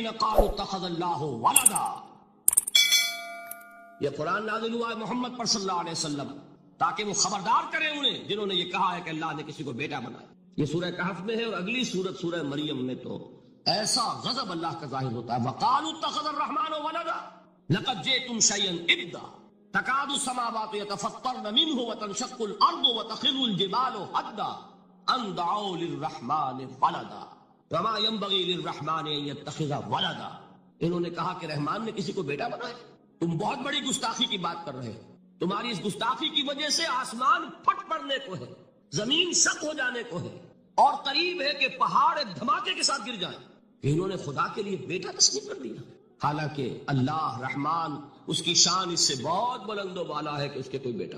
قالوا اتخذ اللہ ولدا، یہ قرآن نازل ہوا ہے محمد پر صلی اللہ علیہ وسلم تاکہ وہ خبردار کریں انہیں جنہوں نے یہ کہا ہے کہ اللہ نے کسی کو بیٹا بنایا۔ یہ سورہ کہف میں ہے، اور اگلی سورت سورہ مریم میں تو ایسا غضب اللہ کا ظاہر ہوتا ہے، وقالوا اتخذ الرحمن ولدا لقد جئتم شيئا ابدا تكاد السماوات يتفطرن منه وتنشق الارض وتخر الجبال هدا ان دعوا للرحمن ولدا وما ينبغي للرحمن ان يتخذ ولدا۔ انہوں نے کہا کہ رحمان نے کسی کو بیٹا بنایا۔ تم بہت بڑی گستاخی کی بات کر رہے ہو، تمہاری اس گستاخی کی وجہ سے آسمان پھٹ پڑنے کو ہے، زمین شق ہو جانے کو ہے، اور قریب ہے کہ پہاڑ ایک دھماکے کے ساتھ گر جائیں۔ کہ انہوں نے خدا کے لیے بیٹا تسلیم کر دیا، حالانکہ اللہ رحمان اس کی شان اس سے بہت بلند و بالا ہے کہ اس کے کوئی بیٹا۔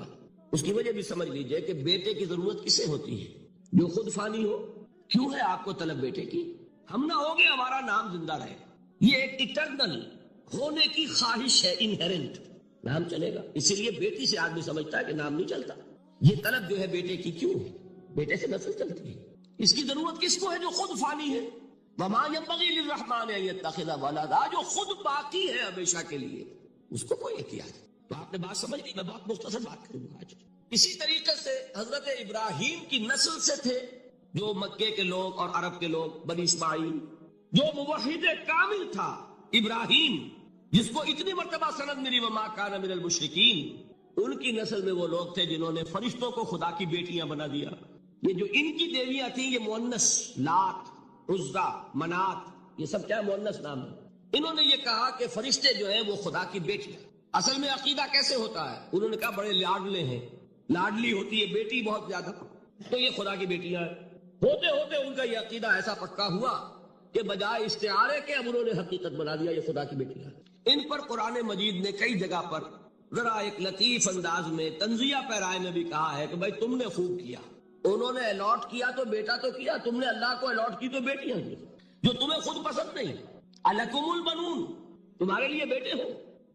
اس کی وجہ بھی سمجھ لیجئے کہ بیٹے کی ضرورت کسے ہوتی ہے؟ جو خود فانی ہو۔ کیوں ہے آپ کو طلب بیٹے کی؟ ہم نہ ہو گے ہمارا نام زندہ رہے، یہ ایک ایٹرنل ہونے کی خواہش ہے، انہیرنٹ، نام چلے گا۔ اسی لیے بیٹی سے آدمی سمجھتا ہے کہ نام نہیں چلتا۔ یہ طلب جو ہے بیٹے کی کیوں ہے؟ بیٹے سے نسل چلتی ہے۔ اس کی ضرورت کس کو ہے؟ جو خود فانی ہے۔ وما ينبغي للرحمن ان يتخذ ولدا، جو خود باقی ہے ہمیشہ کے لیے، اس کو کوئی اختیار ہے۔ تو آپ نے بات سمجھ لی، میں بہت مختصر بات کروں گا آج۔ اسی طریقے سے حضرت ابراہیم کی نسل سے تھے جو مکے کے لوگ اور عرب کے لوگ، بنی اسماعیل، جو موحد کامل تھا ابراہیم، جس کو اتنی مرتبہ سند ملی وما کان من المشرکین، ان کی نسل میں وہ لوگ تھے جنہوں نے فرشتوں کو خدا کی بیٹیاں بنا دیا۔ یہ جو ان کی دیویاں تھیں یہ مؤنث، لات، عزا، منات، یہ سب کیا مؤنث نام ہے۔ انہوں نے یہ کہا کہ فرشتے جو ہیں وہ خدا کی بیٹیاں۔ اصل میں عقیدہ کیسے ہوتا ہے؟ انہوں نے کہا بڑے لاڈلے ہیں، لاڈلی ہوتی ہے بیٹی بہت زیادہ، تو یہ خدا کی بیٹیاں ہیں۔ ہوتے ہوتے ان کا یہ عقیدہ ایسا پکا ہوا کہ بجائے استعارے کے اب انہوں نے حقیقت بنا دیا، یہ خدا کی بیٹیاں ہیں۔ ان پر قرآن مجید نے کئی جگہ پر ذرا ایک لطیف انداز میں تنزیہ پیرائے میں بھی کہا ہے کہ بھائی تم نے خوب کیا، انہوں نے الاٹ کیا تو بیٹا تو کیا، تم نے اللہ کو الاٹ کی تو بیٹیاں کی جو تمہیں خود پسند نہیں۔ الکم البنون، تمہارے لیے بیٹے ہو،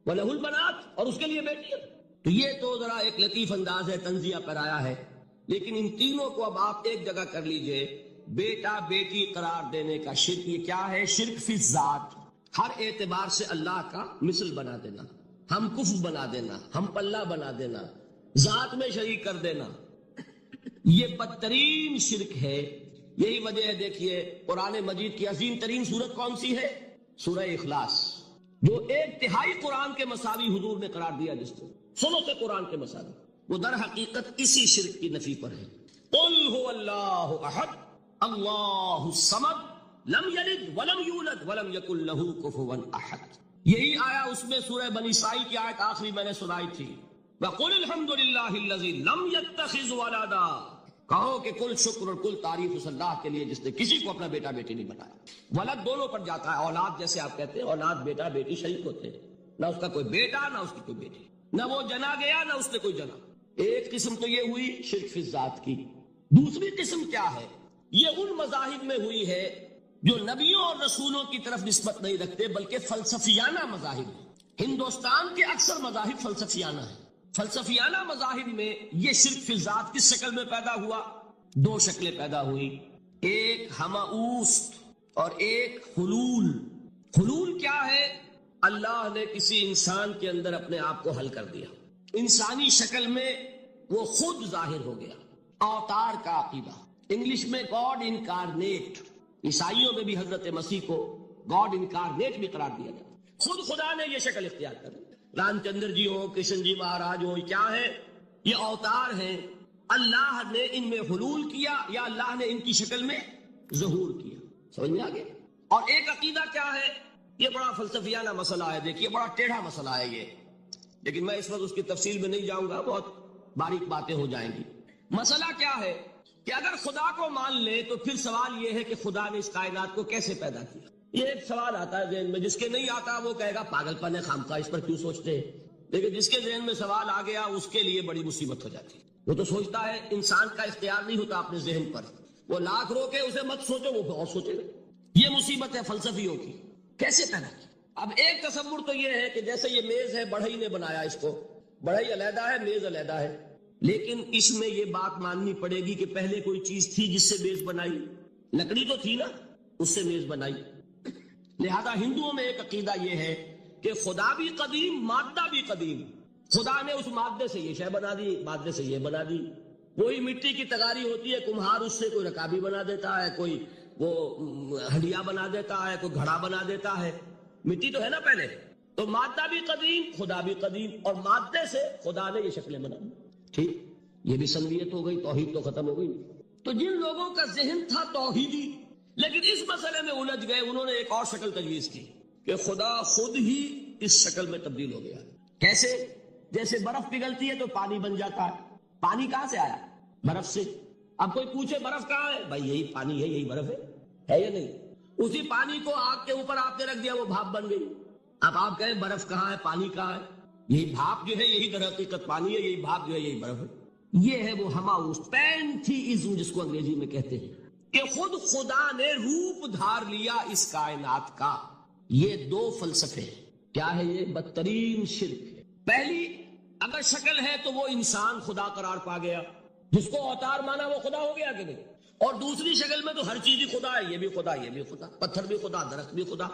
وَلَهُ الْبَنَاتُ، اور اس کے لیے بیٹیاں۔ تو یہ تو ذرا ایک لطیف انداز ہے، تنزیہ پیرایا ہے۔ لیکن ان تینوں کو اب آپ ایک جگہ کر لیجئے، بیٹا بیٹی قرار دینے کا شرک، یہ کیا ہے؟ شرک فی الذات، ہر اعتبار سے اللہ کا مثل بنا دینا، ہم کف بنا دینا، ہم پلہ بنا دینا، ذات میں شریک کر دینا، یہ بدترین شرک ہے۔ یہی وجہ ہے، دیکھیے قرآن مجید کی عظیم ترین سورت کون سی ہے؟ سورہ اخلاص، جو ایک تہائی قرآن کے مساوی حضور نے قرار دیا، جس کو سنو سے قرآن کے مساوی، وہ در حقیقت اسی شرک کی نفی پر ہے۔ قل هو اللہ احد اللہ الصمد لم یلد ولم یولد ولم یکن لہ کفوا احد۔ یہی آیا اس میں سورہ بنی اسرائیل کی آیت آخری میں نے سنائی تھی، وَقُلِ الْحَمْدُ لِلَّهِ الَّذِي لَمْ يَتَّخِذْ وَلَدًا، کہو کہ کل شکر اور کل تعریف اس اللہ کے لیے جس نے کسی کو اپنا بیٹا بیٹی نہیں بنایا۔ ولد دونوں پر جاتا ہے، اولاد جیسے آپ کہتے ہیں، اولاد بیٹا بیٹی شریک ہوتے ہیں، نہ اس کا کوئی بیٹا نہ اس کی کوئی بیٹی، نہ وہ جنا گیا نہ اس نے کوئی جنا۔ ایک قسم تو یہ ہوئی شرک فی الذات کی۔ دوسری قسم کیا ہے؟ یہ ان مذاہب میں ہوئی ہے جو نبیوں اور رسولوں کی طرف نسبت نہیں رکھتے بلکہ فلسفیانہ مذاہب ہیں۔ ہندوستان کے اکثر مذاہب فلسفیانہ ہیں۔ فلسفیانہ مذاہب میں یہ شرک فی الذات کس شکل میں پیدا ہوا؟ دو شکلیں پیدا ہوئی، ایک ہمعوست اور ایک حلول۔ حلول کیا ہے؟ اللہ نے کسی انسان کے اندر اپنے آپ کو حل کر دیا، انسانی شکل میں وہ خود ظاہر ہو گیا، اوتار کا عقیدہ، انگلش میں گاڈ انکارنیٹ۔ عیسائیوں میں بھی حضرت مسیح کو گاڈ انکارنیٹ بھی قرار دیا گیا، خود خدا نے یہ شکل اختیار کر دی۔ رام چندر جی ہو، کرشن جی مہاراج ہو، کیا ہے؟ یہ اوتار ہیں۔ اللہ نے ان میں حلول کیا یا اللہ نے ان کی شکل میں ظہور کیا۔ سمجھ میں آگے؟ اور ایک عقیدہ کیا ہے؟ یہ بڑا فلسفیانہ مسئلہ ہے، دیکھیے بڑا ٹیڑھا مسئلہ ہے یہ، لیکن میں اس وقت اس کی تفصیل میں نہیں جاؤں گا، بہت باریک باتیں ہو جائیں گی۔ مسئلہ کیا ہے کہ اگر خدا کو مان لے تو پھر سوال یہ ہے کہ خدا نے اس کائنات کو کیسے پیدا کیا؟ یہ ایک سوال آتا ہے ذہن میں، جس کے نہیں آتا وہ کہے گا پاگل پن ہے، خامخواہ اس پر کیوں سوچتے ہیں، لیکن جس کے ذہن میں سوال آ گیا اس کے لیے بڑی مصیبت ہو جاتی ہے۔ وہ تو سوچتا ہے، انسان کا اختیار نہیں ہوتا اپنے ذہن پر، وہ لاکھ روکے اسے مت سوچو، وہ اور سوچے گا۔ یہ مصیبت ہے فلسفیوں کی۔ کیسے پیدا کی؟ اب ایک تصور تو یہ ہے کہ جیسے یہ میز ہے، بڑھئی نے بنایا اس کو، بڑھئی علیحدہ ہے، میز علیحدہ ہے، لیکن اس میں یہ بات ماننی پڑے گی کہ پہلے کوئی چیز تھی جس سے میز بنائی، لکڑی تو تھی نا، اس سے میز بنائی، لہذا ہندوؤں میں ایک عقیدہ یہ ہے کہ خدا بھی قدیم، مادہ بھی قدیم. خدا نے اس مادے سے یہ شے بنا دی، مادے سے یہ بنا دی. وہی مٹی کی تغاری ہوتی ہے، کمہار اس سے کوئی رکابی بنا دیتا ہے، کوئی وہ ہڈیا بنا دیتا ہے، کوئی گھڑا بنا دیتا ہے. مٹی تو ہے نا پہلے. تو مادہ بھی قدیم، خدا بھی قدیم، اور مادے سے خدا نے یہ شکلیں بنا دی. ٹھیک، یہ بھی سنویت ہو گئی، توحید تو ختم ہو گئی. تو جن لوگوں کا ذہن تھا توحیدی لیکن اس مسئلے میں الجھ گئے، انہوں نے ایک اور شکل تجویز کی کہ خدا خود ہی اس شکل میں تبدیل ہو گیا. کیسے؟ جیسے برف پگھلتی ہے تو پانی بن جاتا ہے. پانی کہاں سے آیا؟ برف سے. اب کوئی پوچھے برف کہاں ہے؟ بھائی یہی پانی ہے، یہی برف ہے یا نہیں؟ اسی پانی کو آگ کے اوپر آپ نے رکھ دیا، وہ بھاپ بن گئی. اب آپ کہیں برف کہاں ہے، پانی کہاں ہے؟ یہی بھاپ جو ہے یہی در حقیقت پانی ہے، یہی بھاپ جو ہے یہی برف ہے. یہ ہے وہ ہماؤس پینتھیزم جس کو انگریزی میں کہتے ہیں، کہ خود خدا نے روپ دھار لیا اس کائنات کا. یہ دو فلسفے ہیں. کیا ہے یہ؟ بدترین شرک ہے. پہلی، اگر شکل ہے تو وہ انسان خدا قرار پا گیا، جس کو اوتار مانا وہ خدا ہو گیا کہ نہیں. اور دوسری شکل میں تو ہر چیز ہی خدا ہے، یہ بھی خدا، یہ بھی خدا، پتھر بھی خدا، درخت بھی خدا،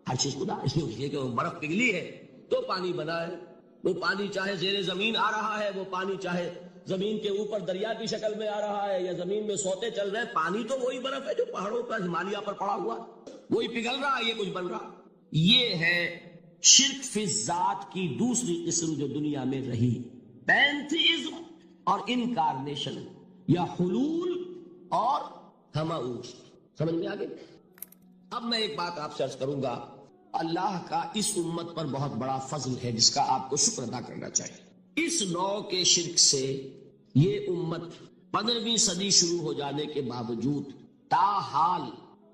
ہر چیز خدا. اس لیے کہ وہ برف پگھلی ہے تو پانی بنا ہے. وہ پانی چاہے زیر زمین آ رہا ہے، وہ پانی چاہے زمین کے اوپر دریا کی شکل میں آ رہا ہے یا زمین میں سوتے چل رہے ہیں، پانی تو وہی برف ہے جو پہاڑوں پر ہمالیہ پر پڑا ہوا، وہی پگھل رہا ہے، یہ کچھ بن رہا. یہ ہے شرک فی الذات کی دوسری قسم جو دنیا میں رہی، پینتھیزم اور انکارنیشن، یا حلول اور ہماؤس. سمجھ میں آگے؟ اب میں ایک بات آپ سے عرض کروں گا. اللہ کا اس امت پر بہت بڑا فضل ہے جس کا آپ کو شکر ادا کرنا چاہیے. اس نوع کے شرک سے یہ امت 15ویں صدی شروع ہو جانے کے باوجود تاحال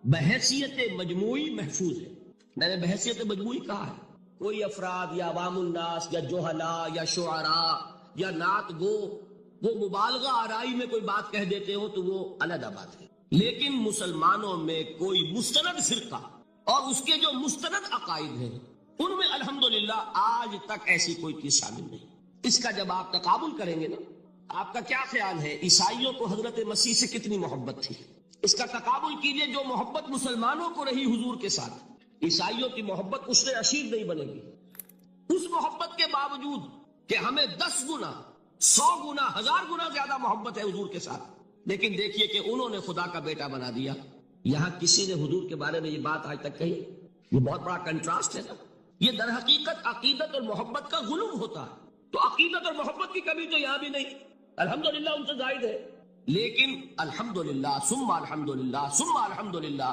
بحیثیت مجموعی محفوظ ہے. میں نے بحیثیت مجموعی کہا ہے. کوئی افراد یا عوام الناس یا جوہلا یا شعراء یا نعت گو وہ مبالغہ آرائی میں کوئی بات کہہ دیتے ہو تو وہ علیحدہ بات ہے. لیکن مسلمانوں میں کوئی مستند فرقہ اور اس کے جو مستند عقائد ہیں ان میں الحمدللہ آج تک ایسی کوئی چیز شامل نہیں. اس کا جب آپ تقابل کریں گے نا، آپ کا کیا خیال ہے عیسائیوں کو حضرت مسیح سے کتنی محبت تھی؟ اس کا تقابل کیجئے جو محبت مسلمانوں کو رہی حضور کے ساتھ. عیسائیوں کی محبت اس سے اشیر نہیں بنے گی. اس محبت کے باوجود کہ ہمیں 10 گنا 100 گنا 1000 گنا زیادہ محبت ہے حضور کے ساتھ، لیکن دیکھیے کہ انہوں نے خدا کا بیٹا بنا دیا. یہاں کسی نے حضور کے بارے میں یہ بات آج تک کہی؟ یہ بہت بڑا کنٹراسٹ ہے نا. یہ در حقیقت عقیدت اور محبت کا غلو ہوتا ہے. تو عقیدت اور محبت کی کمی تو یہاں بھی نہیں، الحمدللہ ان سے زائد ہے. لیکن الحمدللہ ثم الحمدللہ ثم الحمدللہ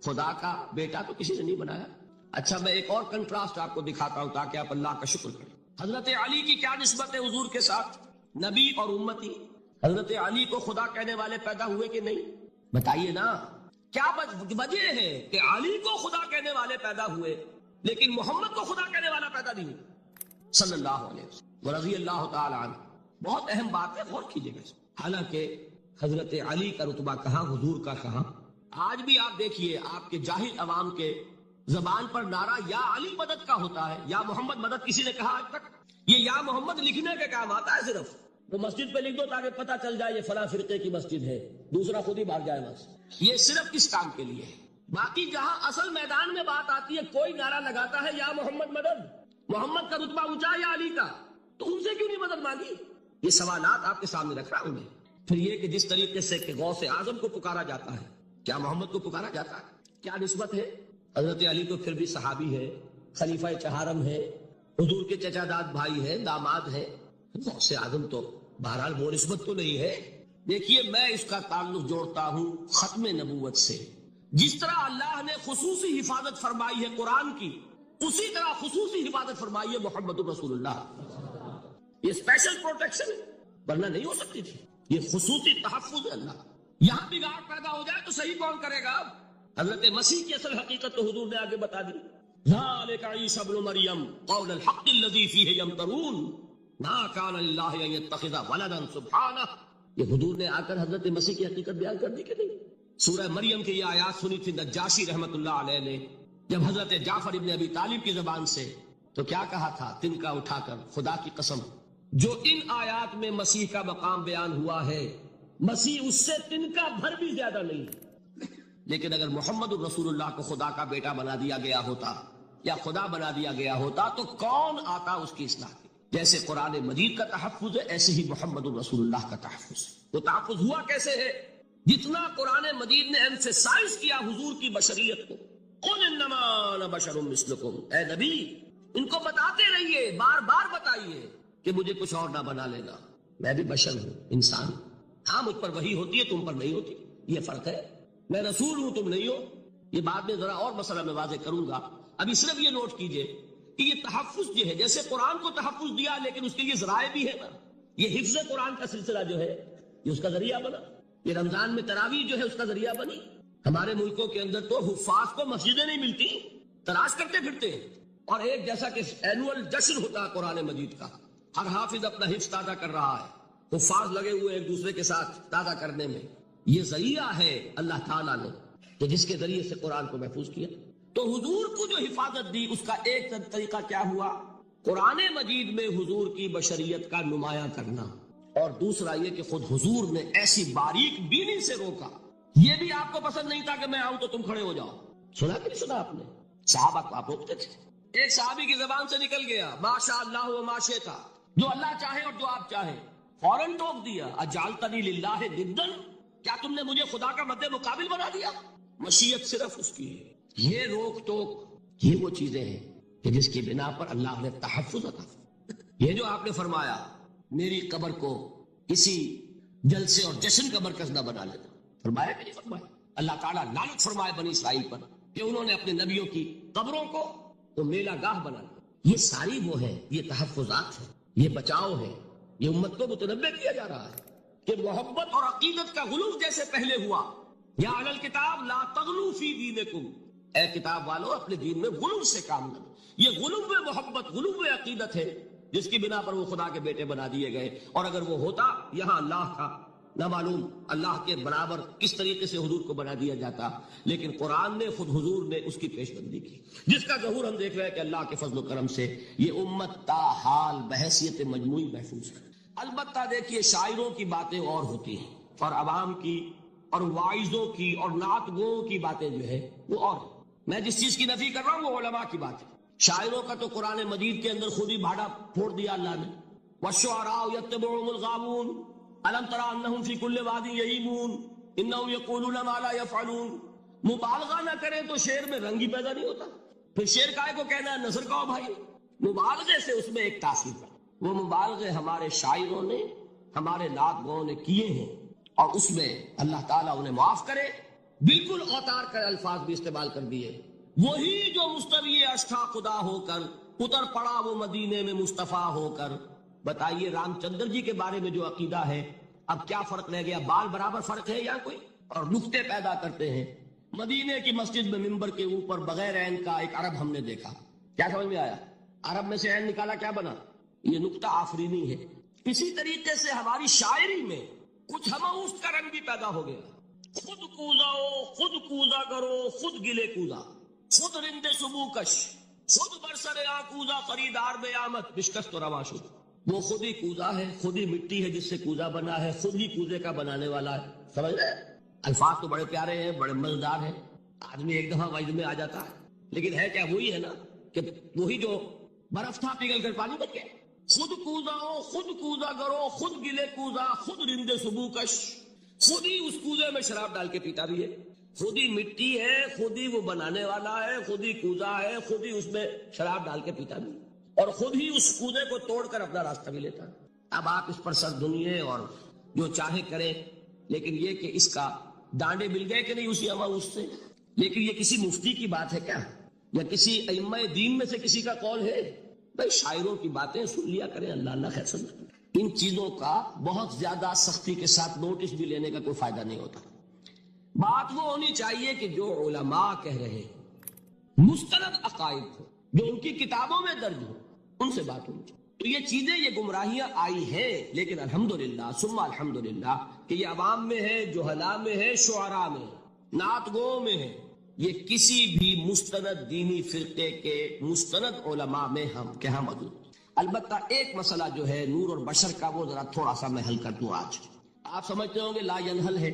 خدا کا بیٹا تو کسی نے نہیں بنایا. اچھا میں ایک اور کنٹراسٹ آپ کو دکھاتا ہوں تاکہ آپ اللہ کا شکر کریں. حضرت علی کی کیا نسبت ہے حضور کے ساتھ؟ نبی اور امتی. حضرت علی کو خدا کہنے والے پیدا ہوئے کہ نہیں؟ بتائیے نا. کیا وجہ ہے کہ علی کو خدا کہنے والے پیدا ہوئے لیکن محمد کو خدا کہنے والا پیدا نہیں ہوئے صلی اللہ علیہ وسلم رضی اللہ تعالی عنہ؟ بہت اہم بات ہے، غور کیجیے گا. حالانکہ حضرت علی کا رتبہ کہاں، حضور کا کہاں. آج بھی آپ دیکھیے آپ کے جاہل عوام کے زبان پر نعرہ یا علی مدد کا ہوتا ہے، یا محمد مدد کسی نے کہا آج تک؟ یہ یا محمد لکھنے کے کام آتا ہے. صرف وہ مسجد پہ لکھ دو تاکہ پتہ چل جائے یہ فلاں فرقے کی مسجد ہے، دوسرا خود ہی بھاگ جائے بس. یہ صرف کس کام کے لیے ہے؟ باقی جہاں اصل میدان میں بات آتی ہے کوئی نعرہ لگاتا ہے یا محمد مدد، محمد کا رتبہ اونچا یا علی کا، تو ان سے کیوں نہیں مدد مانگی؟ یہ سوالات آپ کے سامنے رکھ رہا ہوں میں. پھر یہ کہ جس طریقے سے کہ غوث اعظم کو پکارا جاتا ہے، کیا محمد کو پکارا جاتا ہے؟ کیا نسبت ہے؟ حضرت علی تو پھر بھی صحابی ہے، خلیفہ چہارم ہے، حضور کے چچا داد بھائی ہے، داماد ہے. غوث اعظم تو بہرحال وہ نسبت تو نہیں ہے. دیکھیے میں اس کا تعلق جوڑتا ہوں ختم نبوت سے. جس طرح اللہ نے خصوصی حفاظت فرمائی ہے قرآن کی، اسی طرح خصوصی حفاظت فرمائی ہے محمد رسول اللہ. یہ اسپیشل پروٹیکشن ہے، ورنہ نہیں ہو سکتی تھی. یہ خصوصی تحفظ ہے اللہ. یہاں بگاڑ پیدا ہو جائے تو صحیح کون کرے گا؟ حضرت مسیح کی اصل حقیقت تو حضور نے آگے بتا دی. ذالک عیسی ابن مریم قول الحق الذی فیہ یمترون ما کان للہ ان یتخذ ولدا سبحانہ. یہ حضور نے آ کر حضرت مسیح کی حقیقت بیان کر دی کہ نہیں؟ سورہ مریم کی یہ آیات سنی تھی نجاشی رحمت اللہ علیہ نے جب حضرت جعفر ابن ابی طالب کی زبان سے، تو کیا کہا تھا تنکا اٹھا کر؟ خدا کی قسم جو ان آیات میں مسیح کا مقام بیان ہوا ہے، مسیح اس سے تنکا بھر بھی زیادہ نہیں. لیکن اگر محمد الرسول اللہ کو خدا کا بیٹا بنا دیا گیا ہوتا یا خدا بنا دیا گیا ہوتا تو کون آتا اس کی اصلاح کی؟ جیسے قرآن مجید کا تحفظ ہے ایسے ہی محمد الرسول اللہ کا تحفظ ہے۔ تو تحفظ ہوا کیسے ہے؟ جتنا قرآن مجید نے ایمفیسائز کیا حضور کی بشریت کو، قل انما انا بشر مثلکم، اے نبی ان کو بتاتے رہیے، بار بار بتائیے کہ مجھے کچھ اور نہ بنا لینا، میں بھی بشر ہوں، انسان ہوں۔ ہاں مجھ پر وحی ہوتی ہے، تم پر نہیں ہوتی، یہ فرق ہے، میں رسول ہوں تم نہیں ہو۔ یہ بعد میں ذرا اور مسئلہ میں واضح کروں گا، ابھی صرف یہ نوٹ کیجئے کہ یہ تحفظ جو ہے، جیسے قرآن کو تحفظ دیا لیکن اس کے لیے ذرائع بھی ہے نا، یہ حفظ قرآن کا سلسلہ جو ہے یہ اس کا ذریعہ بنا، یہ رمضان میں تراویح جو ہے اس کا ذریعہ بنی۔ ہمارے ملکوں کے اندر تو حفاظ کو مسجدیں نہیں ملتی، تلاش کرتے پھرتے ہیں، اور ایک جیسا کہ اینول جشن ہوتا ہے قرآن مجید کا، ہر حافظ اپنا حفظ تازہ کر رہا ہے، حفاظ لگے ہوئے ایک دوسرے کے ساتھ تازہ کرنے میں۔ یہ ذریعہ ہے اللہ تعالیٰ نے کہ جس کے ذریعے سے قرآن کو محفوظ کیا۔ تو حضور کو جو حفاظت دی اس کا ایک طریقہ کیا ہوا؟ قرآن مجید میں حضور کی بشریت کا نمایاں کرنا، اور دوسرا یہ کہ خود حضور نے ایسی باریک بینی سے روکا۔ یہ بھی آپ کو پسند نہیں تھا کہ میں آؤں تو تم کھڑے ہو جاؤ، سنا کہ نہیں سنا آپ نے؟ صحابہ کو آپ روکتے تھے، ایک صحابی کی زبان سے نکل گیا ما شاء اللہ و ما شئت، جو اللہ چاہے اور جو آپ چاہیں، فوراً ٹوک دیا اجعلتنی للہ ندًا، کیا تم نے مجھے خدا کا مد مقابل بنا دیا؟ مشیت صرف اس کی ہے۔ یہ روک ٹوک یہ وہ چیزیں ہیں کہ جس کی بنا پر اللہ نے تحفظ عطا فرمایا۔ یہ جو آپ نے فرمایا میری قبر کو کسی جلسے اور جشن کا مرکز نہ بنا لینا، فرمایا کہ نہیں فرمایا؟ اللہ تعالیٰ لعنت فرمائے بنی اسرائیل پر کہ انہوں نے اپنے نبیوں کی قبروں کو تو میلہ گاہ بنا لیا۔ یہ ساری وہ ہے، یہ تحفظات ہے، یہ بچاؤ ہے، یہ امت کو متنبہ کیا جا رہا ہے کہ محبت اور عقیدت کا غلو جیسے پہلے ہوا، یا اہل الکتاب لا تغلو فی دینکم، اے کتاب والو اپنے دین میں غلو سے کام نہ لو۔ یہ غلو محبت، غلو عقیدت ہے جس کی بنا پر وہ خدا کے بیٹے بنا دیے گئے، اور اگر وہ ہوتا یہاں اللہ کا نہ معلوم اللہ کے برابر کس طریقے سے حضور کو بنا دیا جاتا، لیکن قرآن نے خود حضور نے اس کی پیش بندی کی، جس کا ظہور ہم دیکھ رہے ہیں کہ اللہ کے فضل و کرم سے یہ امت تا حال بحیثیت مجموعی محفوظ ہے۔ البتہ دیکھیے شاعروں کی باتیں اور ہوتی ہیں، اور عوام کی اور واعظوں کی اور نعت گوؤں کی باتیں جو ہے وہ اور۔ میں جس چیز کی نفی کر رہا ہوں وہ علماء کی بات ہے۔ شاعروں کا تو قرآن مجید کے اندر خود ہی بھاڑا پھوڑ دیا اللہ نے، وَالشُّعَرَاءُ يَتَّبِعُهُمُ الْغَاوُونَ أَلَمْ تَرَ أَنَّهُمْ فِي كُلِّ وَادٍ يَهِيمُونَ إِنَّهُمْ يَقُولُونَ مَا لَا يَفْعَلُونَ۔ مبالغہ نہ کریں تو شعر میں رنگ ہی پیدا نہیں ہوتا، پھر شعر کائے کو کہنا ہے نثر کہو بھائی، مبالغے سے اس میں ایک تاثیر ہے۔ وہ مبالغے ہمارے شاعروں نے ہمارے نعت گاؤں نے کیے ہیں، اور اس میں اللہ تعالیٰ انہیں معاف کرے بالکل اوتار کر الفاظ بھی استعمال کر دیے۔ وہی جو مستوی اشتھا خدا ہو کر اتر پڑا وہ مدینے میں مصطفیٰ ہو کر۔ بتائیے رام چندر جی کے بارے میں جو عقیدہ ہے، اب کیا فرق رہ گیا؟ بال برابر فرق ہے یا کوئی؟ اور نقطے پیدا کرتے ہیں۔ مدینے کی مسجد میں ممبر کے اوپر بغیر عین کا ایک عرب ہم نے دیکھا، کیا سمجھ میں آیا؟ عرب میں سے عین نکالا، کیا بنا؟ یہ نقطہ آفرینی ہے۔ اسی طریقے سے ہماری شاعری میں کچھ ہماؤس کا رنگ بھی پیدا ہو گیا۔ خود کوزاؤ، خود کوزا کرو، خود گلے کوزا، خود رند صبو کش، خود برسر آکوزا خریدار بے آمد بشکست و روا شد۔ وہ خود ہی کوزا ہے، خود ہی مٹی ہے جس سے کوزا بنا ہے، خود ہی کوزے کا بنانے والا ہے۔ سمجھ رہے؟ الفاظ تو بڑے پیارے ہیں، بڑے مزیدار ہیں، آدمی ایک دفعہ وجد میں آ جاتا ہے، لیکن ہے کیا وہی ہے نا کہ وہی جو برف تھا پگھل کر پانی بن گیا۔ خود کوزاؤ، خود کوزا کرو، خود گلے کوزا، خود رند صبو کش، خود ہی اس کوزے میں شراب ڈال کے پیتا بھی ہے، خود ہی مٹی ہے، خود ہی وہ بنانے والا ہے، خود ہی کوزا ہے، خود ہی اس میں شراب ڈال کے پیتا بھی، اور خود ہی اس کوزے کو توڑ کر اپنا راستہ بھی لیتا ہے۔ اب آپ اس پر سر دھنیے اور جو چاہے کریں، لیکن یہ کہ اس کا ڈانڈے مل گئے کہ نہیں اسی ہماؤس سے؟ لیکن یہ کسی مفتی کی بات ہے کیا، یا کسی ائمہ دین میں سے کسی کا قول ہے؟ بھائی شاعروں کی باتیں سن لیا کریں، اللہ اللہ خیر سمجھ۔ ان چیزوں کا بہت زیادہ سختی کے ساتھ نوٹس بھی لینے کا کوئی فائدہ نہیں ہوتا۔ بات وہ ہونی چاہیے کہ جو علماء کہہ رہے ہیں مستند عقائد ہو، جو ان کی کتابوں میں درج ہو، ان سے بات ہونی چاہیے۔ تو یہ چیزیں، یہ گمراہیاں آئی ہیں، لیکن الحمدللہ ثم الحمدللہ کہ یہ عوام میں ہے، جہلاء میں ہے، شعراء میں ہے، نعت گوؤں میں ہے، یہ کسی بھی مستند دینی فرقے کے مستند علماء میں ہم کہاں موجود۔ البتہ ایک مسئلہ جو ہے نور اور بشر کا، وہ ذرا تھوڑا سا میں حل کر دوں آج۔ آپ سمجھتے ہوں گے لا ینحل ہے،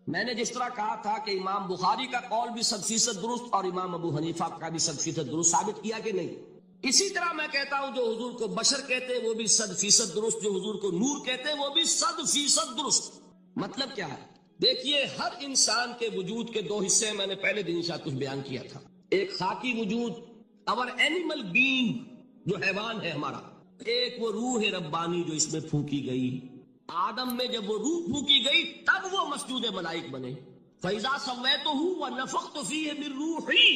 میں نے جس طرح کہا تھا کہ امام بخاری کا قول بھی 100% درست اور امام ابو حنیفہ کا بھی 100% درست ثابت کیا کہ نہیں، اسی طرح میں کہتا ہوں جو حضور کو بشر کہتے ہیں وہ بھی 100% درست، جو حضور کو نور کہتے ہیں وہ بھی 100% درست۔ مطلب کیا ہے؟ دیکھیے ہر انسان کے وجود کے دو حصے میں نے پہلے دن شاید کچھ بیان کیا تھا، ایک خاکی وجود اور اینیمل بینگ جو حیوان ہے ہمارا، ایک وہ روح ربانی جو اس میں پھونکی گئی۔ آدم میں جب وہ روح پھونکی گئی تب وہ مسجود ملائک بنے۔ فَإِذَا سَوَّيْتُهُ وَنَفَخْتُ فِيهِ مِن رُوحِي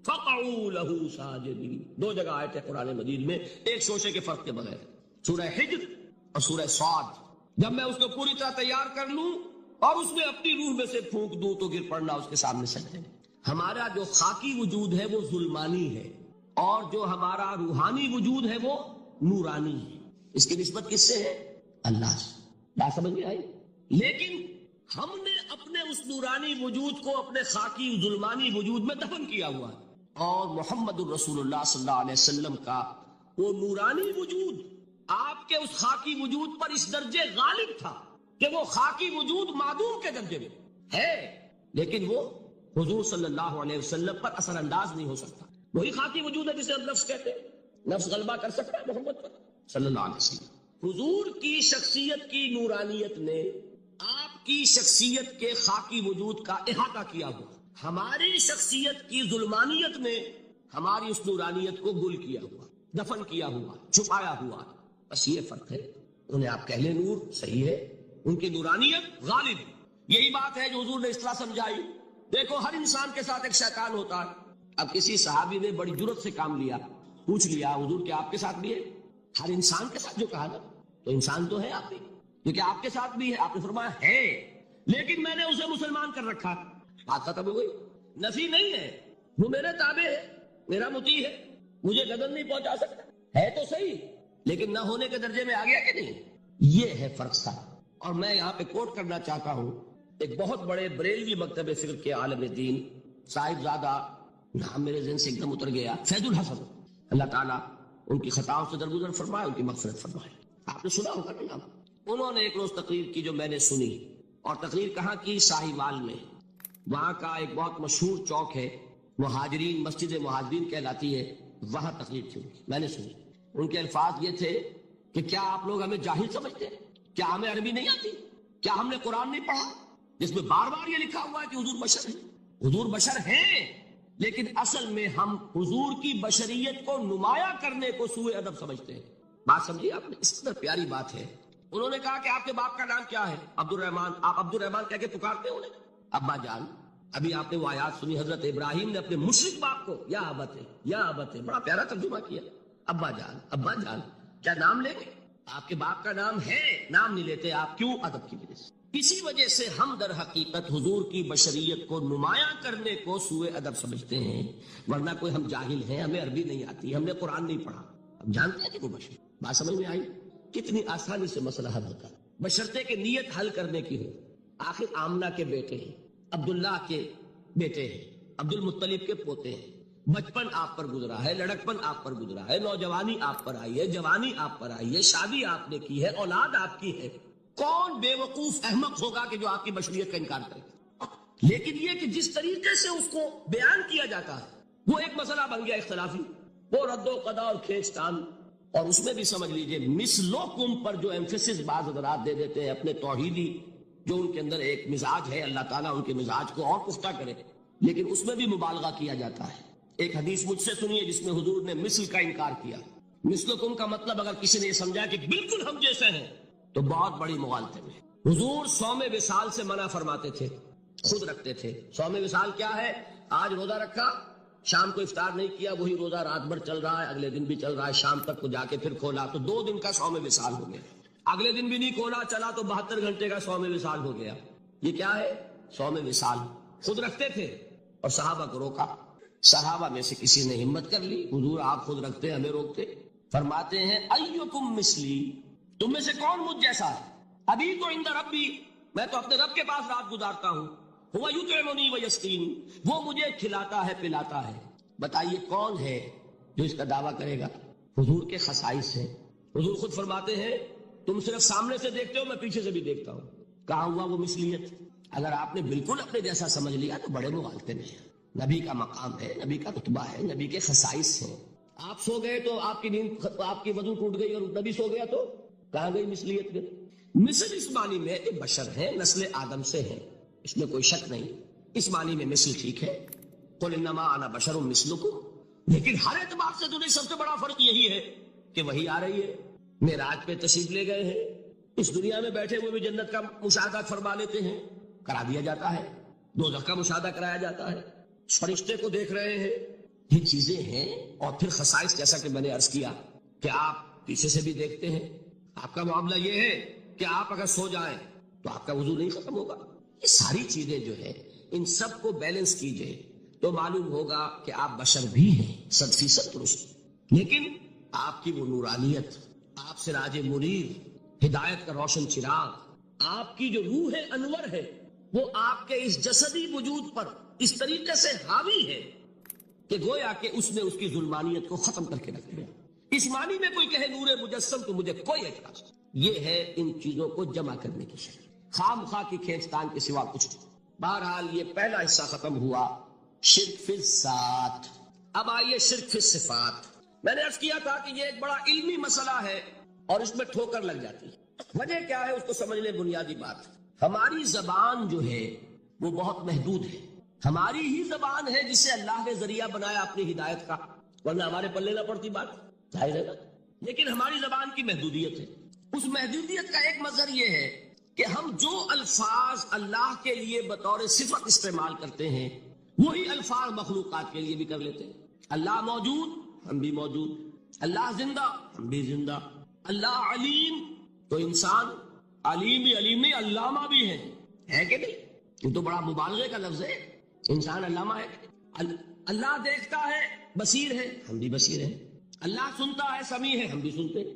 فَقَعُوا لَهُ سَاجِدِينَ، دو جگہ آیت ہے قرآن مجید میں ایک شوشے کے فرق کے بغیر، سورہ حجر اور سورہ صاد۔ جب میں اس کو پوری طرح تیار کر لوں اور اس میں اپنی روح میں سے پھونک دوں تو گر پڑنا اس کے سامنے سجدے۔ ہمارا جو خاکی وجود ہے وہ ظلمانی ہے اور جو ہمارا روحانی وجود ہے وہ نورانی ہے۔ اس کی نسبت کس سے ہے؟ اللہ سے۔ بات سمجھ میں آئی؟ لیکن ہم نے اپنے اس نورانی وجود کو اپنے خاکی ظلمانی وجود میں دفن کیا ہوا ہے، اور محمد الرسول اللہ صلی اللہ علیہ وسلم کا وہ نورانی وجود آپ کے اس خاکی وجود پر اس درجے غالب تھا کہ وہ خاکی وجود معدوم کے درجے میں ہے، لیکن وہ حضور صلی اللہ علیہ وسلم پر اثر انداز نہیں ہو سکتا۔ وہی خاکی وجود ہے جسے ہم نفس کہتے ہیں، نفس غلبہ کر سکتا ہے محمد پر صلی اللہ علیہ وسلم۔ حضور کی شخصیت کی نورانیت نے آپ کی شخصیت کے خاکی وجود کا احاطہ کیا ہوا، ہماری شخصیت کی ظلمانیت نے ہماری اس نورانیت کو گل کیا ہوا، دفن کیا ہوا، چھپایا ہوا۔ بس یہ فرق ہے۔ انہیں آپ کہہ لیں نور، صحیح ہے، ان کی نورانیت غالب۔ یہی بات ہے جو حضور نے اس طرح سمجھائی۔ دیکھو ہر انسان کے ساتھ ایک شیطان ہوتا ہے۔ اب کسی صحابی نے بڑی جرت سے کام لیا، پوچھ لیا حضور کیا آپ کے ساتھ بھی ہے؟ ہر انسان کے ساتھ جو کہا نا، تو انسان تو ہے آپ بھی، کیونکہ آپ کے ساتھ بھی ہے۔ آپ نے فرمایا ہے، لیکن میں نے اسے مسلمان کر رکھا۔ بات ختم ہو گئی۔ نفی نہیں ہے، وہ میرے تابع ہے، میرا مطیع ہے، مجھے گدن نہیں پہنچا سکتا ہے تو صحیح، لیکن نہ ہونے کے درجے میں آ گیا کہ نہیں؟ یہ ہے فرق سا۔ اور میں یہاں پہ کوٹ کرنا چاہتا ہوں ایک بہت بڑے بریلوی مکتب فکر کے عالم دین صاحبزادہ، نام میرے ذہن سے ایک دم اتر گیا، فیض الحسن، اللہ تعالیٰ ان کی خطاؤں سے درگزر فرمائے، ان کی مغفرت فرمائے۔ آپ نے سنا ہوگا نا نام۔ انہوں نے ایک روز تقریر کی جو میں نے سنی، اور تقریر کہاں کی؟ ساہیوال میں۔ وہاں کا ایک بہت مشہور چوک ہے، مہاجرین، مسجد مہاجرین کہلاتی ہے، وہاں تقریر تھی ان کی، میں نے سنی۔ ان کے الفاظ یہ تھے کہ کیا آپ لوگ ہمیں جاہل سمجھتے ہیں؟ کیا ہمیں عربی نہیں آتی؟ کیا ہم نے قرآن نہیں پڑھا جس میں بار بار یہ لکھا ہوا ہے کہ حضور بشر ہیں؟ حضور بشر ہیں، لیکن اصل میں ہم حضور کی بشریت کو نمایاں کرنے کو سوء ادب سمجھتے ہیں۔ بات سمجھیے آپ نے، اس قدر پیاری بات ہے۔ انہوں نے کہا کہ آپ کے باپ کا نام کیا ہے؟ عبد الرحمان۔ آپ عبد الرحمان کہہ کے پکارتے انہیں؟ ابا جان۔ ابھی آپ نے وہ آیات سنی، حضرت ابراہیم نے اپنے مشرک باپ کو یا ابت ہے، یا ابت ہے، بڑا پیارا ترجمہ کیا، ابا جان، ابا جان۔ کیا نام لیں گے؟ آپ کے باپ کا نام ہے، نام نہیں لیتے آپ، کیوں؟ ادب کی وجہ سے۔ اسی وجہ سے ہم در حقیقت حضور کی بشریت کو نمایاں کرنے کو سوء ادب سمجھتے ہیں، ورنہ کوئی ہم جاہل ہیں، ہمیں عربی نہیں آتی، ہم نے قرآن نہیں پڑھا، ہم جانتے ہیں کہ وہ بشر۔ بات سمجھ میں آئی؟ کتنی آسانی سے مسئلہ حل ہوتا ہے، بشرطے کہ نیت حل کرنے کی ہو۔ آخر آمنہ کے بیٹے ہیں، عبداللہ کے بیٹے ہیں، عبد المطلب کے پوتے ہیں، بچپن آپ پر گزرا ہے، لڑکپن آپ پر گزرا ہے، نوجوانی آپ پر آئی ہے، جوانی آپ پر آئی ہے، شادی آپ نے کی ہے، اولاد آپ کی ہے۔ کون بے وقوف احمق ہوگا کہ جو آپ کی بشریت کا انکار کرے؟ لیکن یہ کہ جس طریقے سے اس کو بیان کیا جاتا ہے وہ ایک مسئلہ بن گیا اختلافی، وہ رد و قضا اور کھینچ تان۔ اور اس میں بھی سمجھ لیجئے مثلکم پر جو ایمفیسس بعض حضرات دے دیتے ہیں اپنے توحیدی، جو ان کے اندر ایک مزاج ہے، اللہ تعالیٰ ان کے مزاج کو اور پختہ کرے، لیکن اس میں بھی مبالغہ کیا جاتا ہے۔ ایک حدیث مجھ سے سنیے جس میں حضور نے مثل کا انکار کیا۔ مثلکم کا مطلب اگر کسی نے یہ سمجھا کہ بالکل ہم جیسے ہیں تو بہت بڑی مغالطے میں۔ حضور صوم وصال سے منع فرماتے تھے، خود رکھتے تھے۔ صوم وصال کیا ہے؟ آج روزہ رکھا، شام کو افطار نہیں کیا، وہی روزہ رات بھر چل رہا ہے، اگلے دن بھی چل رہا ہے، شام تک کو جا کے پھر کھولا تو 2 دن کا صوم وصال ہو گیا۔ اگلے دن بھی نہیں کھولا، چلا تو 72 گھنٹے کا صوم وصال ہو گیا۔ یہ کیا ہے؟ صوم وصال۔ خود رکھتے تھے اور صحابہ کو روکا۔ صحابہ میں سے کسی نے ہمت کر لی، حضور آپ خود رکھتے ہمیں روکتے؟ فرماتے ہیں ایکم مثلی، تم میں سے کون مجھ جیسا ہے؟ ابھی تو عند ربی، میں تو اپنے رب کے پاس رات گزارتا ہوں، ہوا یطعمنی ویسقین، وہ مجھے کھلاتا ہے پلاتا ہے۔ بتائیے کون ہے جو اس کا دعویٰ کرے گا؟ حضور کے خصائص ہیں۔ حضور خود فرماتے ہیں تم صرف سامنے سے دیکھتے ہو، میں پیچھے سے بھی دیکھتا ہوں۔ کہاں ہوا وہ مثلیت؟ اگر آپ نے بالکل اپنے جیسا سمجھ لیا تو بڑے مغالطے میں ہیں. نبی کا مقام ہے، نبی کا رتبہ ہے، نبی کے خصائص ہیں. آپ سو گئے تو آپ کی نیند، آپ کی وضو ٹوٹ گئی، اور نبی سو گیا تو کہاں گئی مثلیت میں؟ مثل اس معنی میں کہ بشر ہیں، نسل آدم سے ہیں، اس میں کوئی شک نہیں. اس معنی میں مثل ٹھیک ہے، قل انما انا بشر مثلکم. لیکن ہر اعتبار سے دنیا سب سے بڑا فرق یہی ہے کہ وہی آ رہی ہے. معراج پہ تشریف لے گئے ہیں، اس دنیا میں بیٹھے ہوئے بھی جنت کا مشاہدہ فرما لیتے ہیں، کرا دیا جاتا ہے. دوزخ کا مشاہدہ کرایا جاتا ہے، فرشتے کو دیکھ رہے ہیں. یہ چیزیں ہیں. اور پھر خصائص، جیسا کہ میں نے عرض کیا کہ آپ پیچھے سے بھی دیکھتے ہیں. آپ کا معاملہ یہ ہے کہ آپ اگر سو جائیں تو آپ کا وضو نہیں ختم ہوگا. یہ ساری چیزیں جو ہے ان سب کو بیلنس کیجئے تو معلوم ہوگا کہ آپ بشر بھی ہیں 100% درست. لیکن آپ کی وہ نورانیت، آپ سراج منیر، ہدایت کا روشن چراغ، آپ کی جو روح انور ہے، وہ آپ کے اس جسدی وجود پر اس طریقے سے حاوی ہے کہ گویا کہ اس نے اس کی ظلمانیت کو ختم کر کے رکھ دیا. اس معنی میں کوئی کہے نور مجسم تو مجھے کوئی اعتراض نہیں. یہ ہے ان چیزوں کو جمع کرنے کی شکل، خام خواہ کی کھینچتان کے سوا کچھ نہیں. بہرحال یہ پہلا حصہ ختم ہوا، شرک فی الذات. اب آئیے شرک فی الصفات. میں نے عرض کیا تھا کہ یہ ایک بڑا علمی مسئلہ ہے اور اس میں ٹھوکر لگ جاتی ہے. وجہ کیا ہے اس کو سمجھ لیں. بنیادی بات، ہماری زبان جو ہے وہ بہت محدود ہے. ہماری ہی زبان ہے جسے اللہ نے ذریعہ بنایا اپنی ہدایت کا، ورنہ ہمارے پلے نہ پڑتی بات، ظاہر ہے نا. لیکن ہماری زبان کی محدودیت ہے. اس محدودیت کا ایک مظہر یہ ہے کہ ہم جو الفاظ اللہ کے لیے بطور صفت استعمال کرتے ہیں وہی الفاظ مخلوقات کے لیے بھی کر لیتے ہیں. اللہ موجود، ہم بھی موجود. اللہ زندہ، ہم بھی زندہ. اللہ علیم، تو انسان علیم بھی علیم نہیں، علامہ بھی ہے کہ نہیں؟ یہ تو بڑا مبالغے کا لفظ ہے. انسان علامہ ہے. اللہ دیکھتا ہے، بصیر ہے، ہم بھی بصیر ہیں. اللہ سنتا ہے، سمیع ہے، ہم بھی سنتے ہیں.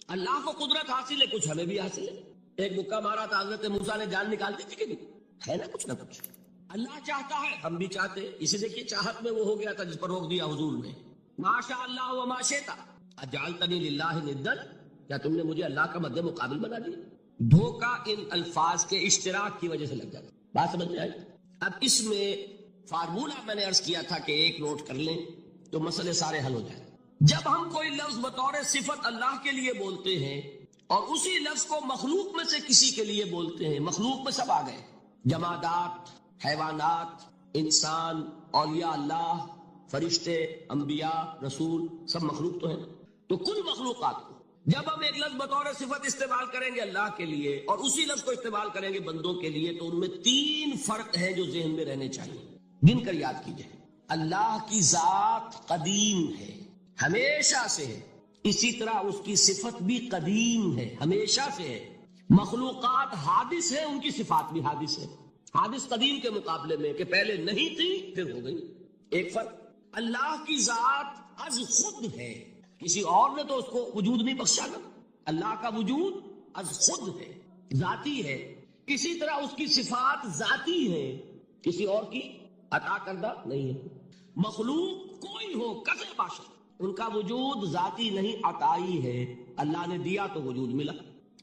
اللہ کو قدرت حاصل ہے، کچھ ہمیں بھی حاصل ہے. ایک مکہ مارا تھا حضرت موسیٰ نے، جان نکال دی تھی کہ نہیں؟ ہے نا کچھ نہ کچھ. اللہ چاہتا ہے، ہم بھی چاہتے. اسی دیکھیے چاہت میں وہ ہو گیا تھا جس پر روک دیا حضور نے. ما شاء اللہ و ما شئت اجعلتنی للہ ندا، کیا تم نے مجھے اللہ کا مد مقابل بنا دیا؟ دھوکہ ان الفاظ کے اشتراک کی وجہ سے لگ جاتا. بات سمجھ میں آئی؟ اب اس میں فارمولہ میں نے عرض کیا تھا کہ ایک نوٹ کر لیں تو مسئلے سارے حل ہو جائیں. جب ہم کوئی لفظ بطور صفت اللہ کے لیے بولتے ہیں اور اسی لفظ کو مخلوق میں سے کسی کے لیے بولتے ہیں، مخلوق میں سب آ گئے، جمادات، حیوانات، انسان، اولیاء اللہ، فرشتے، انبیاء، رسول، سب مخلوق تو ہیں. تو کل مخلوقات کو جب ہم ایک لفظ بطور صفت استعمال کریں گے اللہ کے لیے اور اسی لفظ کو استعمال کریں گے بندوں کے لیے، تو ان میں 3 فرق ہیں جو ذہن میں رہنے چاہیے. گن کر یاد کیجئے. اللہ کی ذات قدیم ہے، ہمیشہ سے ہے. اسی طرح اس کی صفت بھی قدیم ہے، ہمیشہ سے ہے. مخلوقات حادث ہیں، ان کی صفات بھی حادث ہے. حادث قدیم کے مقابلے میں کہ پہلے نہیں تھی پھر ہو گئی. ایک فرق. اللہ کی ذات از خود ہے، کسی اور نے تو اس کو وجود نہیں بخشا نا. اللہ کا وجود از خود ہے، ذاتی ہے. اسی طرح اس کی صفات ذاتی ہے، کسی اور کی عطا کردہ نہیں ہے. مخلوق کوئی ہو کسے باشد، ان کا وجود ذاتی نہیں، عطائی ہے. اللہ نے دیا تو وجود ملا.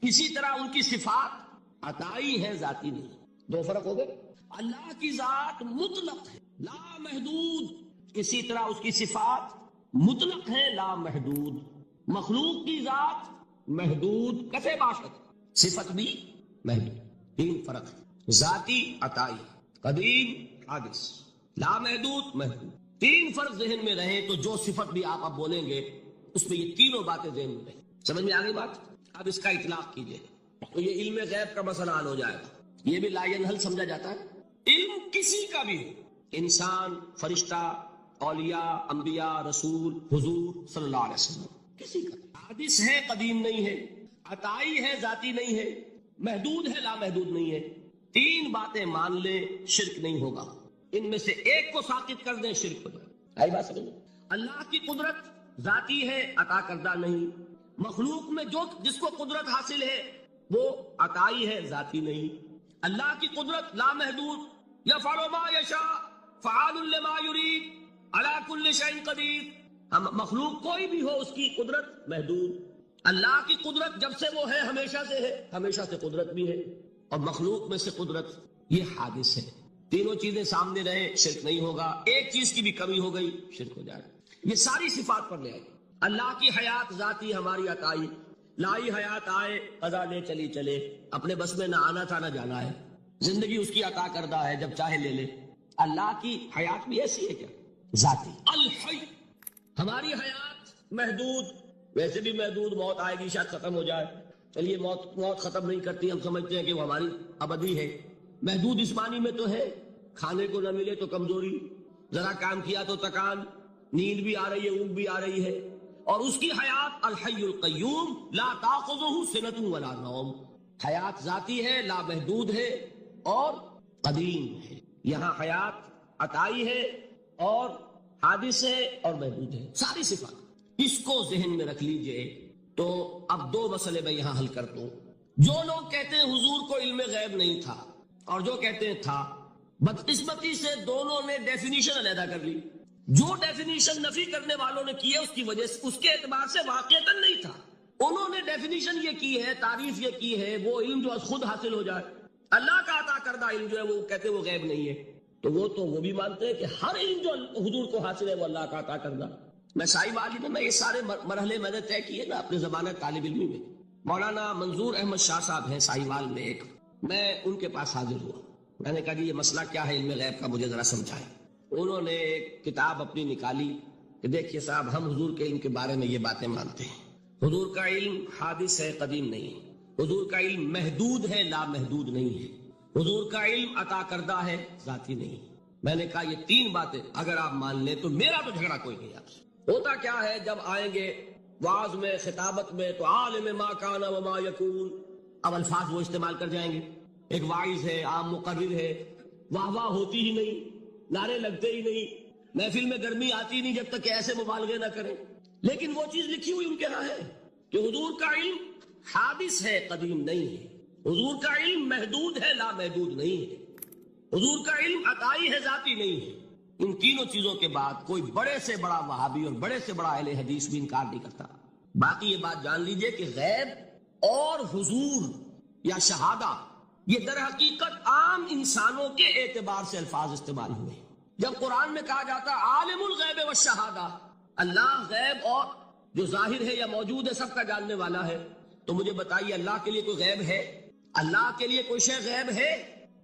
اسی طرح ان کی صفات عطائی ہے، ذاتی نہیں. 2 فرق ہو گئے. اللہ کی ذات مطلق ہے، لا محدود. اسی طرح اس کی صفات مطلق ہے، لا محدود. مخلوق کی ذات محدود، کسے باشد، صفت بھی محدود. 3 فرق ہے، ذاتی، عطائی، قدیم، حادث، لا محدود، محدود. 3 فرق ذہن میں رہیں تو جو صفت بھی آپ اب بولیں گے اس میں یہ تینوں باتیں ذہن میں رہیں. سمجھ میں آ گئی بات؟ اب اس کا اطلاق کیجئے تو یہ علم غیب کا مسئلہ حل ہو جائے گا. یہ بھی لا ینحل سمجھا جاتا ہے. علم کسی کا بھی ہو، انسان، فرشتہ، اولیاء، انبیاء، رسول، حضور صلی اللہ علیہ وسلم، کسی کا حادث ہے، قدیم نہیں ہے، عطائی ہے، ذاتی نہیں ہے، محدود ہے، لا محدود نہیں ہے. 3 باتیں مان لیں، شرک نہیں ہوگا. ان میں سے ایک کو ساقط کر دیں، شرک ہو جائے. آئی بات سمجھ؟ اللہ کی قدرت ذاتی ہے، عطا کردہ نہیں. مخلوق میں جس کو قدرت حاصل ہے وہ عطائی ہے، ذاتی نہیں. اللہ کی قدرت لا محدود، یفعل ما یشاء فعال لما یرید علی کل شیء قدیر. ہم مخلوق کوئی بھی ہو اس کی قدرت محدود. اللہ کی قدرت جب سے وہ ہے ہمیشہ سے ہے، ہمیشہ سے قدرت بھی ہے. اور مخلوق میں سے قدرت یہ حادث ہے. تینوں چیزیں سامنے رہے شرک نہیں ہوگا. ایک چیز کی بھی کمی ہو گئی شرک ہو جائے. یہ ساری صفات پر لے آئے. اللہ کی حیات ذاتی ہماری عطائی، لائی حیات آئے قضا لے چلی چلے، اپنے بس میں نہ آنا تھا نہ جانا ہے. زندگی اس کی عطا کردہ ہے، جب چاہے لے لے. اللہ کی حیات بھی ایسی ہے کیا؟ ذاتی. الحی. ہماری حیات محدود، ویسے بھی محدود. موت آئے گی شاید ختم ہو جائے. چلیے موت ختم نہیں کرتی، ہم سمجھتے ہیں کہ وہ ہماری ابدی ہے. محدود اس معنی میں تو ہے کھانے کو نہ ملے تو کمزوری، ذرا کام کیا تو تکان، نیند بھی آ رہی ہے اونگ بھی آ رہی ہے. اور اس کی حیات الحی القیوم لا تاخذہ سنۃ ولا نوم. حیات ذاتی ہے، لا محدود ہے اور قدیم ہے. یہاں حیات عطائی ہے اور حادث ہے اور محدود ہے، ساری صفات. اس کو ذہن میں رکھ لیجئے. تو اب دو مسئلے میں یہاں حل کرتا ہوں. جو لوگ کہتے ہیں حضور کو علم غیب نہیں تھا اور جو کہتے ہیں تھا، بدقسمتی سے دونوں نے ڈیفینیشن علیحدہ کر لی. جو ڈیفینیشن نفی کرنے والوں نے کی ہے اس کی وجہ سے، اس کے اعتبار سے واقعتاً نہیں تھا. انہوں نے ڈیفینیشن یہ کی ہے، تعریف یہ کی ہے، وہ علم جو خود حاصل ہو جائے. اللہ کا عطا کردہ علم جو ہے وہ کہتے ہیں وہ غیب نہیں ہے. تو وہ بھی مانتے ہیں کہ ہر علم جو حضور کو حاصل ہے وہ اللہ کا عطا کردہ. میں سائی والی میں یہ سارے مرحلے میں نے طے کیے نا اپنے زمانہ طالب علمی میں. مولانا منظور احمد شاہ صاحب ہیں سائی وال میں ایک، میں ان کے پاس حاضر ہوا. میں نے کہا جی یہ مسئلہ کیا ہے علم غیب کا، مجھے ذرا سمجھائیں. انہوں نے ایک کتاب اپنی نکالی کہ دیکھیے صاحب، ہم حضور کے علم کے بارے میں یہ باتیں مانتے ہیں. حضور کا علم حادث ہے، قدیم نہیں ہے. حضور کا علم محدود ہے، لا محدود نہیں ہے. حضور کا علم عطا کردہ ہے، ذاتی نہیں. میں نے کہا یہ تین باتیں اگر آپ مان لیں تو میرا تو جھگڑا کوئی نہیں آپ سے. ہوتا کیا ہے جب آئیں گے وعظ میں خطابت میں تو عالم ما کان وما یکون، اب الفاظ وہ استعمال کر جائیں گے. ایک واعظ ہے، عام مقرر ہے، واہ واہ ہوتی ہی نہیں، نعرے لگتے ہی نہیں، محفل میں گرمی آتی نہیں جب تک کہ ایسے مبالغے نہ کریں. لیکن وہ چیز لکھی ہوئی ان کے ہاں ہے کہ حضور کا علم حادث ہے، قدیم نہیں ہے. حضور کا علم محدود ہے، لا محدود نہیں ہے. حضور کا علم عطائی ہے، ذاتی نہیں ہے. ان تینوں چیزوں کے بعد کوئی بڑے سے بڑا وہابی اور بڑے سے بڑا اہل حدیث بھی انکار نہیں کرتا. باقی یہ بات جان لیجئے کہ غیب اور حضور یا شہادہ یہ در حقیقت عام انسانوں کے اعتبار سے الفاظ استعمال ہوئے. جب قرآن میں کہا جاتا عالم الغیب والشہادہ، اللہ غیب اور جو ظاہر ہے یا موجود ہے سب کا جاننے والا ہے، تو مجھے بتائیے اللہ کے لیے کوئی غیب ہے؟ اللہ کے لیے کوئی شے غیب ہے؟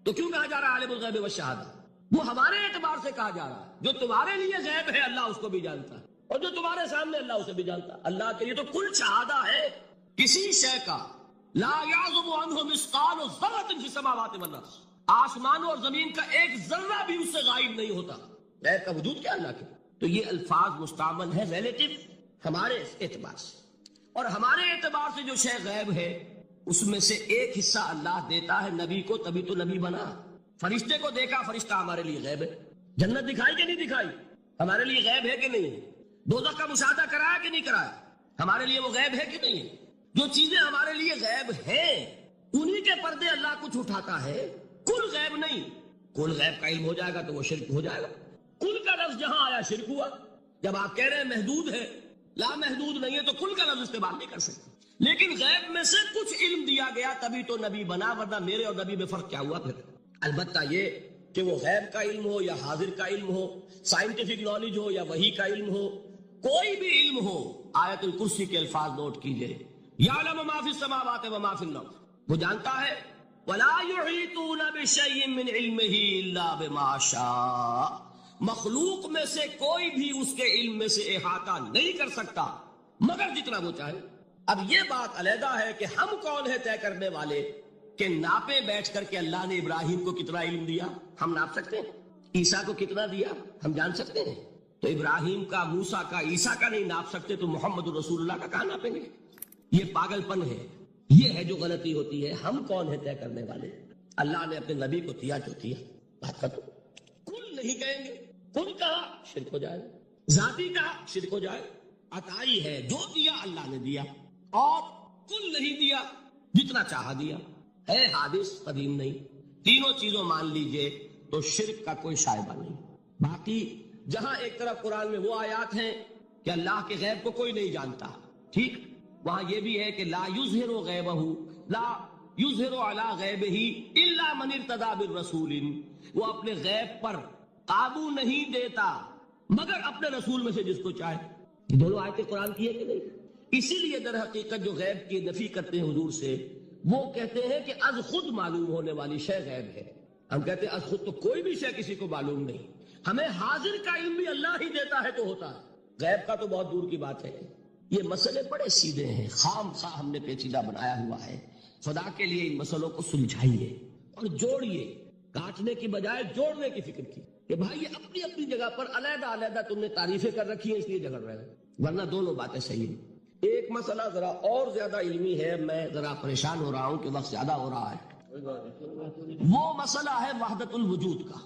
تو کیوں کہا جا رہا ہے عالم الغیب والشہادہ؟ وہ ہمارے اعتبار سے کہا جا رہا ہے. جو تمہارے لیے غیب ہے اللہ اس کو بھی جانتا ہے، اور جو تمہارے سامنے اللہ اسے بھی جانتا ہے. اللہ کے لیے تو کل شہادہ ہے. کسی شے کا لا یعزب عنہ مثقال ذرۃ فی السماوات والارض، آسمانوں اور زمین کا ایک ذرہ بھی اس سے غائب نہیں ہوتا. غیب کا وجود کیا اللہ کے؟ تو یہ الفاظ مستعمل ہے ریلیٹو ہمارے اعتبار سے، اور ہمارے اعتبار سے جو شے غیب ہے اس میں سے ایک حصہ اللہ دیتا ہے نبی کو، تبھی تو نبی بنا. فرشتے کو دیکھا، فرشتہ ہمارے لیے غیب ہے. جنت دکھائی کہ نہیں دکھائی، ہمارے لیے غیب ہے کہ نہیں ہے. دوزخ کا مشاہدہ کرایا کہ نہیں کرایا، ہمارے لیے وہ غیب ہے کہ نہیں ہے. جو چیزیں ہمارے لیے غیب ہیں انہی کے پردے اللہ کچھ اٹھاتا ہے. کل غیب نہیں. کل غیب کا علم ہو جائے گا تو وہ شرک ہو جائے گا. کل کا لفظ جہاں آیا شرک ہوا. جب آپ کہہ رہے ہیں محدود ہے، لا محدود نہیں ہے، تو کل کا لفظ استعمال نہیں کر سکتے. لیکن غیب میں سے کچھ علم دیا گیا تبھی تو نبی بنا، ورنہ میرے اور نبی میں فرق کیا ہوا پھر؟ البتہ یہ کہ وہ غیب کا علم ہو یا حاضر کا علم ہو، سائنٹیفک نالج ہو یا وحی کا علم ہو، کوئی بھی علم ہو، آیت الکرسی کے الفاظ نوٹ کیجئے، یعلم ما فی السماوات و ما فی الارض، وہ جانتا ہے. ولا یحیطون بشیء من علمہ الا بما شاء، مخلوق میں سے کوئی بھی اس کے علم میں سے احاطہ نہیں کر سکتا مگر جتنا وہ چاہے. اب یہ بات علیحدہ ہے کہ ہم کون ہے طے کرنے والے کہ ناپے بیٹھ کر کے اللہ نے ابراہیم کو کتنا علم دیا ہم ناپ سکتے ہیں؟ عیسیٰ کو کتنا دیا ہم جان سکتے ہیں؟ تو ابراہیم کا، موسیٰ کا، عیسیٰ کا نہیں ناپ سکتے تو محمد رسول اللہ کا کہاں ناپیں گے؟ یہ پاگل پن ہے، یہ ہے جو غلطی ہوتی ہے. ہم کون ہے طے کرنے والے؟ اللہ نے اپنے نبی کو دیا جو دیا، بات ختم. کل نہیں کہیں گے، کل کہا شرک ہو جائے، ذاتی کہا شرک ہو جائے. عطائی ہے، جو دیا اللہ نے دیا، اور کل نہیں دیا، جتنا چاہا دیا. ہے حادث، قدیم نہیں. تینوں چیزوں مان لیجئے تو شرک کا کوئی شائبہ نہیں. باقی جہاں ایک طرف قرآن میں وہ آیات ہیں کہ اللہ کے غیب کو کوئی نہیں جانتا، ٹھیک، وہاں یہ بھی ہے کہ لا یظہر غیبہ، لا یظہر علی غیبہ الا من ارتضی بالرسول، وہ اپنے غیب پر قابو نہیں دیتا مگر اپنے رسول میں سے جس کو چاہے. یہ دونوں آیتیں قرآن کی ہے کہ نہیں؟ اسی لیے در حقیقت جو غیب کی نفی کرتے ہیں حضور سے، وہ کہتے ہیں کہ از خود معلوم ہونے والی شے غیب ہے. ہم کہتے ہیں از خود تو کوئی بھی شے کسی کو معلوم نہیں، ہمیں حاضر کا علم بھی اللہ ہی دیتا ہے تو ہوتا ہے، غیب کا تو بہت دور کی بات ہے. یہ مسئلے بڑے سیدھے ہیں، خام خواہ ہم نے پیچیدہ بنایا ہوا ہے. خدا کے لیے ان مسئلوں کو سلجھائیے اور جوڑیے، کاٹنے کی بجائے جوڑنے کی فکر کی کہ بھائی یہ اپنی اپنی جگہ پر علیحدہ علیحدہ تم نے تعریفیں کر رکھی ہیں اس لیے جھگڑ رہے ہیں، ورنہ دونوں باتیں صحیح ہیں. ایک مسئلہ ذرا اور زیادہ علمی ہے، میں ذرا پریشان ہو رہا ہوں کہ وقت زیادہ ہو رہا ہے. وہ مسئلہ ہے وحدت الوجود کا.